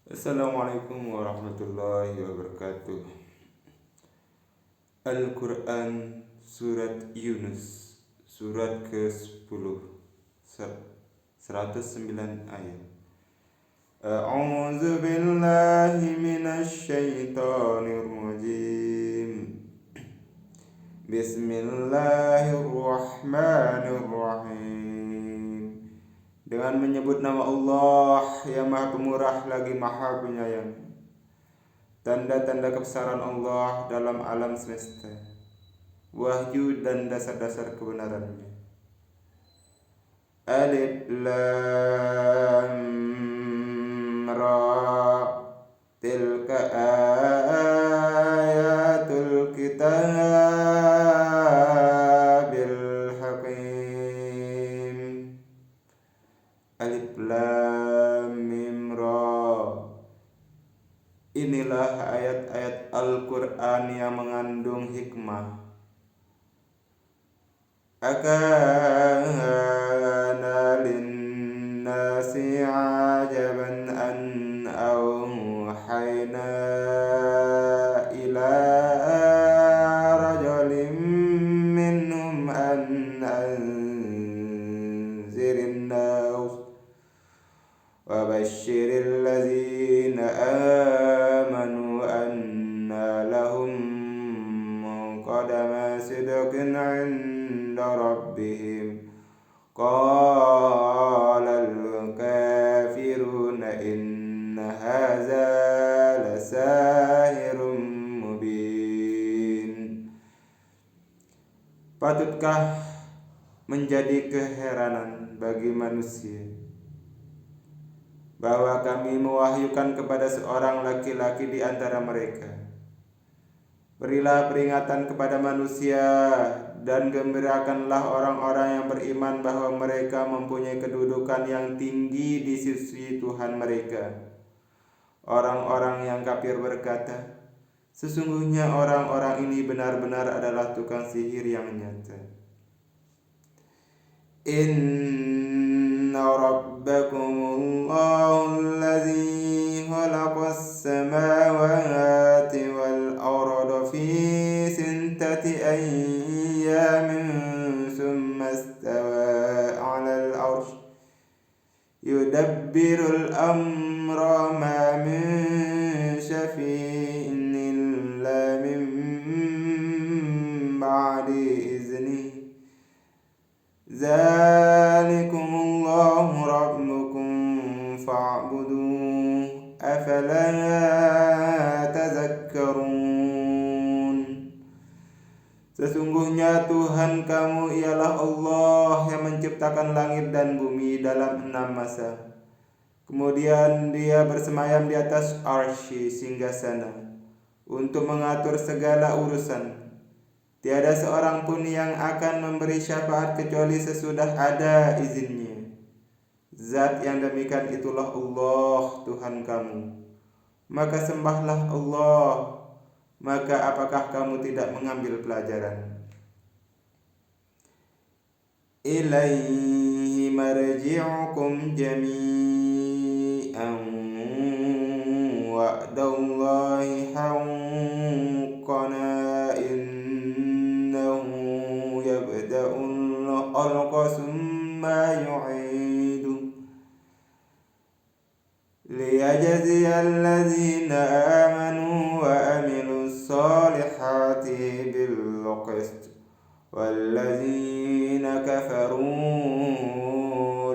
Assalamualaikum warahmatullahi wabarakatuh. Al-Quran Surat Yunus, Surat ke-10, 109 ayat. A'udzu billahi minasy syaithanir rajim. Bismillahirrahmanirrahim. Dengan menyebut nama Allah yang Maha Pemurah lagi Maha Penyayang. Tanda-tanda kebesaran Allah dalam alam semesta, wahyu dan dasar-dasar kebenarannya. Alif Lam Ra. Tilka ayatul kitabil hakim. Alif Lam Mim Ra. Inilah ayat-ayat Al-Quran yang mengandung hikmah. Akana linnasi ajaban an awhayna ila rajulin minhum an anzirin nas wa basyiril ladzina amanu anna lahum qadama sidqin 'inda rabbihim. Qalal kafiruna inna hadza lasahirun mubin. Patutkah menjadi keheranan bagi manusia bahwa kami mewahyukan kepada seorang laki-laki di antara mereka. Berilah peringatan kepada manusia dan gembirakanlah orang-orang yang beriman bahwa mereka mempunyai kedudukan yang tinggi di sisi Tuhan mereka. Orang-orang yang kafir berkata, sesungguhnya orang-orang ini benar-benar adalah tukang sihir yang nyata. Inna rabbakumullahu alladzi khalaqas samawati wal arda fi sittati ayyamin thumma istawa 'alal 'arsy yudabbirul amra ma min syafi'in illa min ba'di iznihi. Zalikumullahu rabbukum fa'buduh afala tazakkarun. Sesungguhnya Tuhan kamu ialah Allah yang menciptakan langit dan bumi dalam 6 masa. Kemudian Dia bersemayam di atas arsy singgasana untuk mengatur segala urusan. Tiada seorang pun yang akan memberi syafaat kecuali sesudah ada izinnya. Zat yang demikian itulah Allah Tuhan kamu. Maka sembahlah Allah. Maka apakah kamu tidak mengambil pelajaran? Ilaihi marji'ukum jami'an wa'dallahi haqqan summa yu'idu liyajziyal ladzina amanu wa amilus solihati bil qist wal ladzina kafaru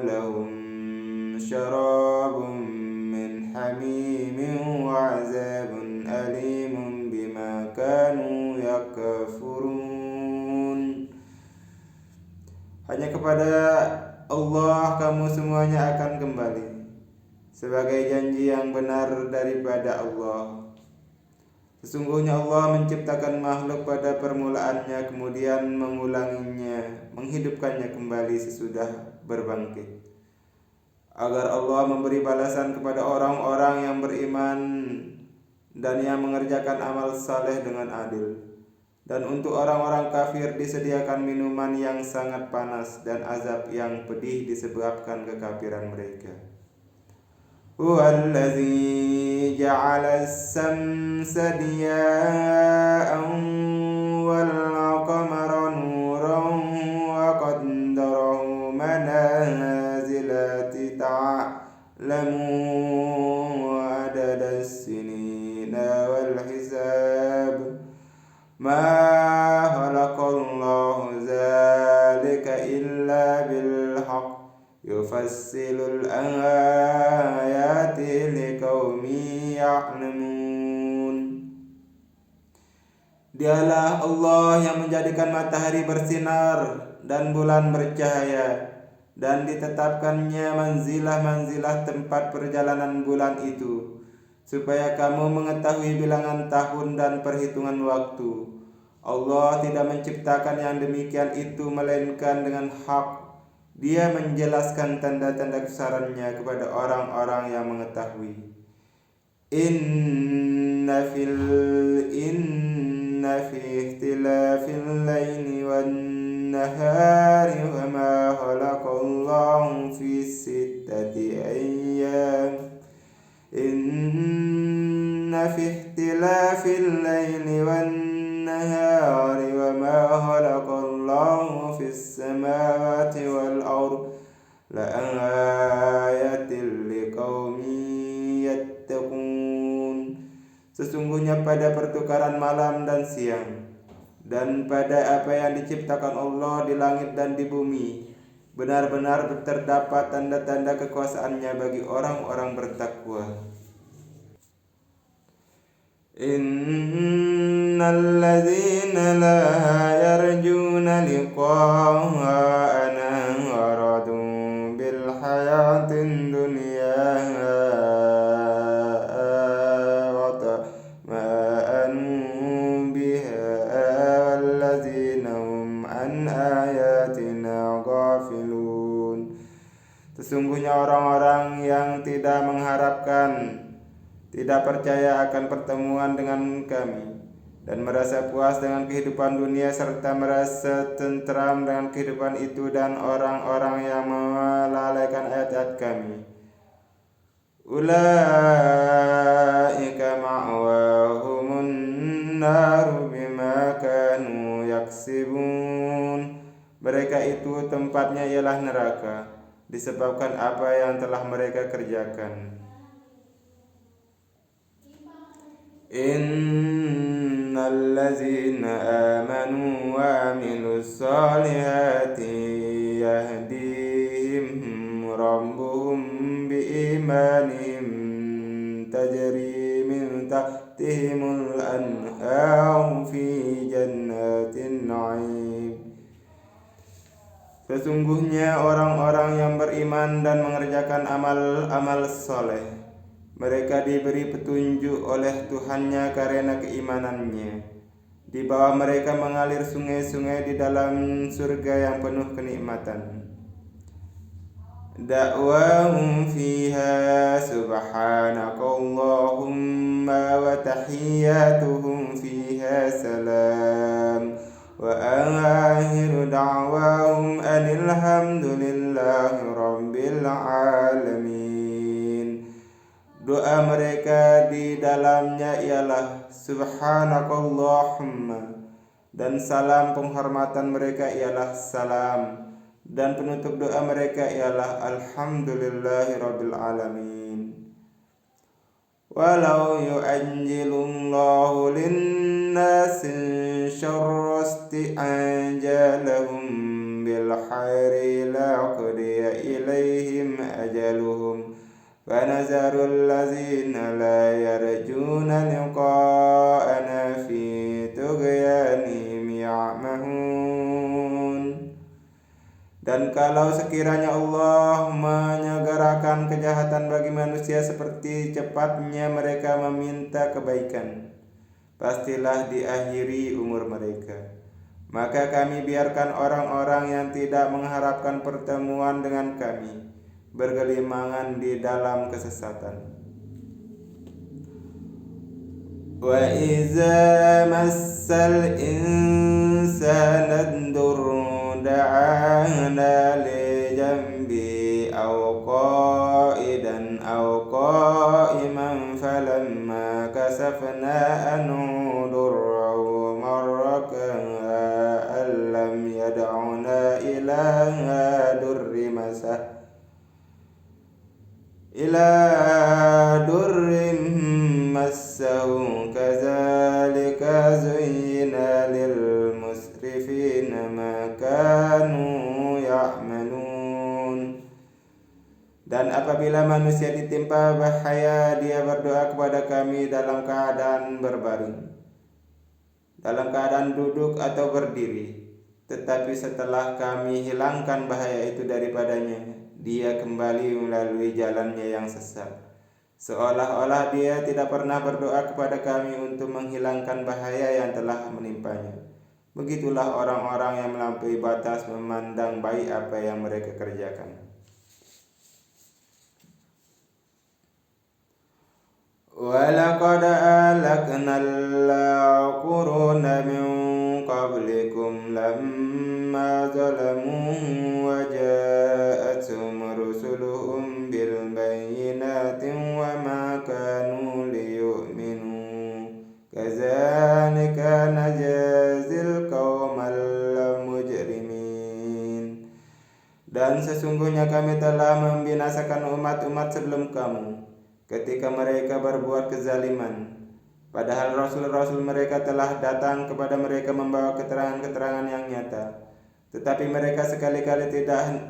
lahum syarabun min hamimin wa 'adzabun alimun bima kanu yakfurun. Hanya kepada Allah kamu semuanya akan kembali, sebagai janji yang benar daripada Allah. Sesungguhnya Allah menciptakan makhluk pada permulaannya, kemudian mengulanginya, menghidupkannya kembali sesudah berbangkit, agar Allah memberi balasan kepada orang-orang yang beriman dan yang mengerjakan amal saleh dengan adil. Dan untuk orang-orang kafir disediakan minuman yang sangat panas dan azab yang pedih disebabkan kekafiran mereka. Huwallazi جعل الشمس ضياء والقمر نورا وقدره منازل لتعلموا عدد السنين والحساب ما خلق الله ذلك إلا بالحق يفصل الآيات لقوم يعلمون. Dialah Allah yang menjadikan matahari bersinar dan bulan bercahaya, dan ditetapkannya manzilah-manzilah tempat perjalanan bulan itu, supaya kamu mengetahui bilangan tahun dan perhitungan waktu. Allah tidak menciptakan yang demikian itu melainkan dengan hak. Dia menjelaskan tanda-tanda kebesarannya kepada orang-orang yang mengetahui. Inna fi ikhtilafil laili wan nahari wa ma khalaqallahu fi sittati ayyam. Inna fi ikhtilafil laili wan nahari wa ma khalaqallahu fis samawati wal ard la ayatin liqaumin yattaqun. Sesungguhnya pada pertukaran malam dan siang, dan pada apa yang diciptakan Allah di langit dan di bumi, benar-benar terdapat tanda-tanda kekuasaannya bagi orang-orang bertakwa. Innal ladzina la yarjuna liqa'ana waradu bil hayatin dunya Sesungguhnya orang-orang yang tidak mengharapkan, tidak percaya akan pertemuan dengan kami, dan merasa puas dengan kehidupan dunia serta merasa tentram dengan kehidupan itu, dan orang-orang yang melalaikan ayat-ayat kami, ulaika ma'wahumun naru bima kanu yaksibun. Mereka itu tempatnya ialah neraka disebabkan apa yang telah mereka kerjakan. Innal ladzina amanu wa amilus solihati yahdihim rabbuhum biimanihim tajri min tahtihimul anhar fi jannatin na'im. Sesungguhnya orang-orang yang beriman dan mengerjakan amal-amal soleh, mereka diberi petunjuk oleh Tuhannya karena keimanannya. Di bawah mereka mengalir sungai-sungai di dalam surga yang penuh kenikmatan. Da'wahum fiha subhanakallahumma wa tahiyyatuhum fiha salam. Wa akhiru da'wahum anil hamdulillahi rabbil alamin. Doa mereka di dalamnya ialah subhanakallahumma, dan salam penghormatan mereka ialah salam, dan penutup doa mereka ialah alhamdulillahi rabbil alamin. Walau yu'ajjilullahu lin-nasi syarra isti'ajalahum bil khairi laqdiya ilaihim ajaluhum fanazarul ladzina la yarjuna liqa'ana fi tughyanihim ya'mahun. Dan kalau sekiranya Allah menyegerakan kejahatan bagi manusia seperti cepatnya mereka meminta kebaikan, pastilah diakhiri umur mereka. Maka kami biarkan orang-orang yang tidak mengharapkan pertemuan dengan kami bergelimangan di dalam kesesatan. Wa iza massal insana durrun da'ana li jambi aw qa'idan aw qa'iman falam كشفنا عنه ضره مر كأن لم يدعنا إلى در مسه كذلك زين للمسرفين ما كانوا يعملون. Dan apabila manusia ditimpa bahaya, dia berdoa kepada kami dalam keadaan berbaring, dalam keadaan duduk atau berdiri. Tetapi setelah kami hilangkan bahaya itu daripadanya, dia kembali melalui jalannya yang sesat, seolah-olah dia tidak pernah berdoa kepada kami untuk menghilangkan bahaya yang telah menimpanya. Begitulah orang-orang yang melampaui batas memandang baik apa yang mereka kerjakan. وَلَقَدْ أَهْلَكْنَا الْقُرُونَ مِنْ قَبْلِكُمْ لَمَّا ظَلَمُوا وَجَاءَتْهُمْ رُسُلُهُم بِالْبَيِّنَاتِ وَمَا كَانُوا لِيُؤْمِنُوا كَذَلِكَ نَجْزِي الْقَوْمَ الْمُجْرِمِينَ. Dan sesungguhnya kami telah membinasakan umat-umat sebelum kamu ketika mereka berbuat kezaliman, padahal rasul-rasul mereka telah datang kepada mereka membawa keterangan-keterangan yang nyata, tetapi mereka sekali-kali tidak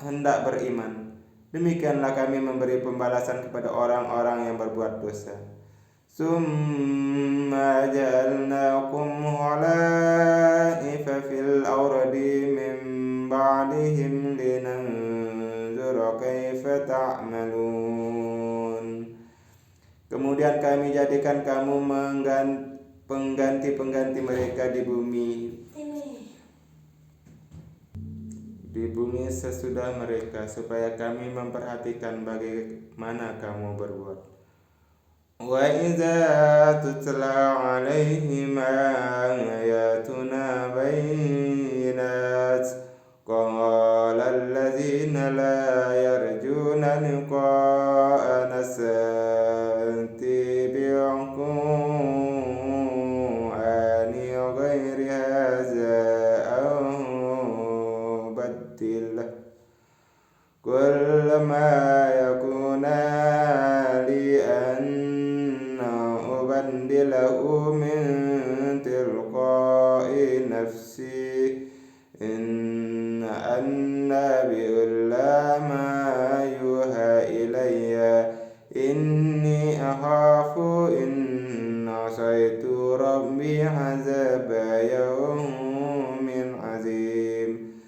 hendak beriman. Demikianlah kami memberi pembalasan kepada orang-orang yang berbuat dosa. Summa ja'alnakum khalaifa fil ardi min ba'dihim linanzura kaifa ta'malun. Kemudian kami jadikan kamu pengganti-pengganti mereka di bumi sesudah mereka, supaya kami memperhatikan bagaimana kamu berbuat. Wa idza tutla 'alaihim ayatuna bayyinat qala alladzina la yarjuna liqa'ana سنتبعكم غير هذا أو بدله كلما يكون لي أن أبدله من تلقاء نفسي إن النبي لا ما يوحى إلي inni akhafu in asaitu rabbi azab yaumin azim.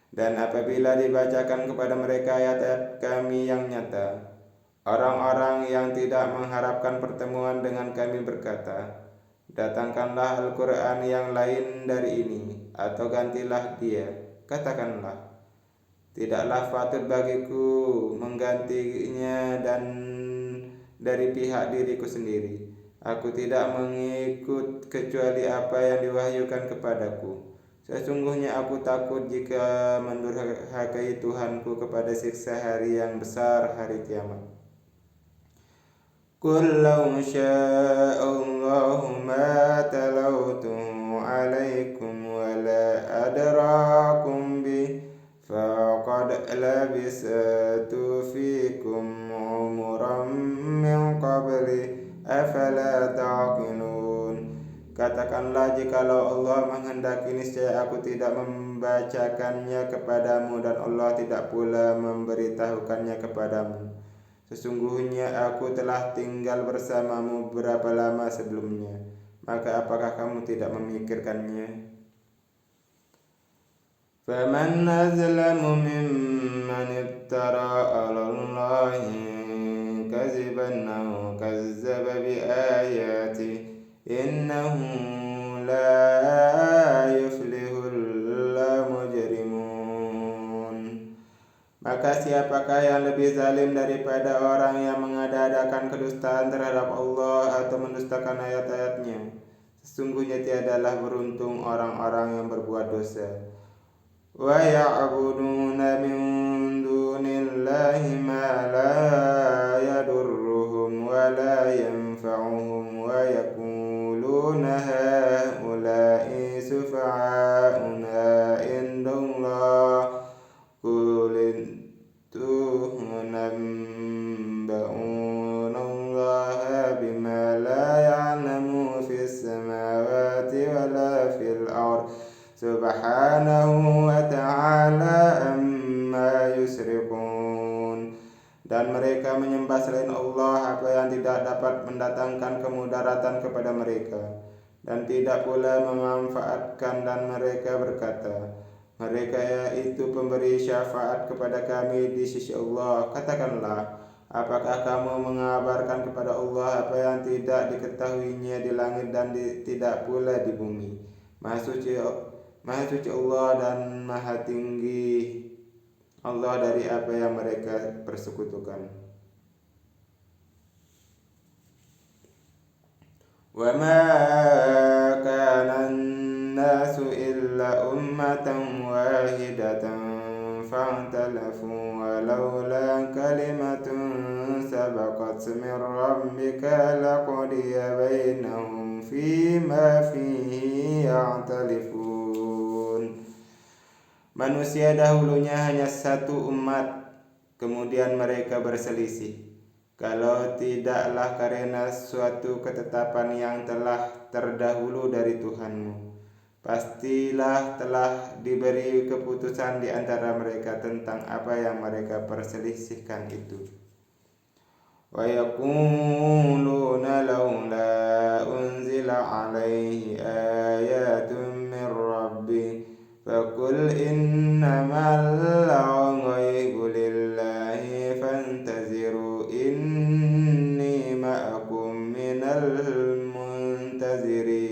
Dan apabila dibacakan kepada mereka ayat-ayat kami yang nyata, orang-orang yang tidak mengharapkan pertemuan dengan kami berkata, datangkanlah Al-Quran yang lain dari ini, atau gantilah dia. Katakanlah, tidaklah patut bagiku menggantinya dan dari pihak diriku sendiri. Aku tidak mengikut kecuali apa yang diwahyukan kepadaku. Sesungguhnya aku takut jika mendurhakai Tuhanku kepada siksa hari yang besar, hari kiamat. Qul law sya'allahu ma talawtuhu 'alaikum wa la adrakum bih faqad labisatu fikum umuran min qabli afala ta'qilun. Katakanlah, jikalau Allah menghendaki, niscaya aku tidak membacakannya kepadamu, dan Allah tidak pula memberitahukannya kepadamu. Sesungguhnya aku telah tinggal bersamamu berapa lama sebelumnya, maka apakah kamu tidak memikirkannya? فَمَنْ أَظْلَمُ مِمَّنِ افْتَرَى عَلَى اللَّهِ كَذِبًا أَوْ كَذَّبَ بِآيَاتِهِ إِنَّهُ لَا يُفْلِحُ الْمُجْرِمُونَ. Maka siapakah yang lebih zalim daripada orang yang mengada-adakan kedustaan terhadap Allah atau mendustakan ayat-ayatnya? Sesungguhnya tiadalah beruntung orang-orang yang berbuat dosa. وَيَعْبُدُونَ مِن دُونِ اللَّهِ مَا لَا يَضُرُّهُمْ وَلَا لا ينفعهم ويقولون هؤلاء شفعاؤنا عند الله قل تنبئون الله بما لا يعلم في السماوات ولا في الأرض سبحانه وتعالى عما يشركون. Dan mereka menyembah selain Allah apa yang tidak dapat mendatangkan kemudaratan kepada mereka dan tidak pula memanfaatkan, dan mereka berkata, mereka itu pemberi syafaat kepada kami di sisi Allah. Katakanlah, apakah kamu mengabarkan kepada Allah apa yang tidak diketahuinya di langit dan tidak pula di bumi? Maha suci Allah dan maha tinggi Allah dari apa yang mereka persekutukan. Wa ma kana an-nasu illa ummatan wahidatan fa'talafu walaula kalimatun sabaqat min rabbika laqudiya bainahum fima fihi ya'talifun. Manusia dahulunya hanya satu umat, kemudian mereka berselisih. Kalau tidaklah karena suatu ketetapan yang telah terdahulu dari Tuhanmu, pastilah telah diberi keputusan di antara mereka tentang apa yang mereka perselisihkan itu. Wa yaquluna laula unzila alaihi ayatun min rabbih faqul innamal ghaibu lillahi fantaziru inni ma'akum minal muntazirin.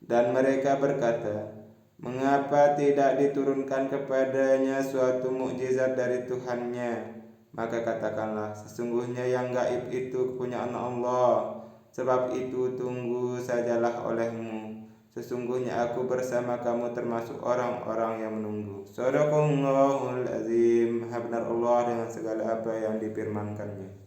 Dan mereka berkata, mengapa tidak diturunkan kepadanya suatu mukjizat dari Tuhannya? Maka katakanlah, sesungguhnya yang gaib itu kepunyaan Allah, sebab itu tunggu sajalah olehmu. Sesungguhnya aku bersama kamu termasuk orang-orang yang menunggu. Shadaqallahul azim. Benar Allah dengan segala apa yang difirmankannya.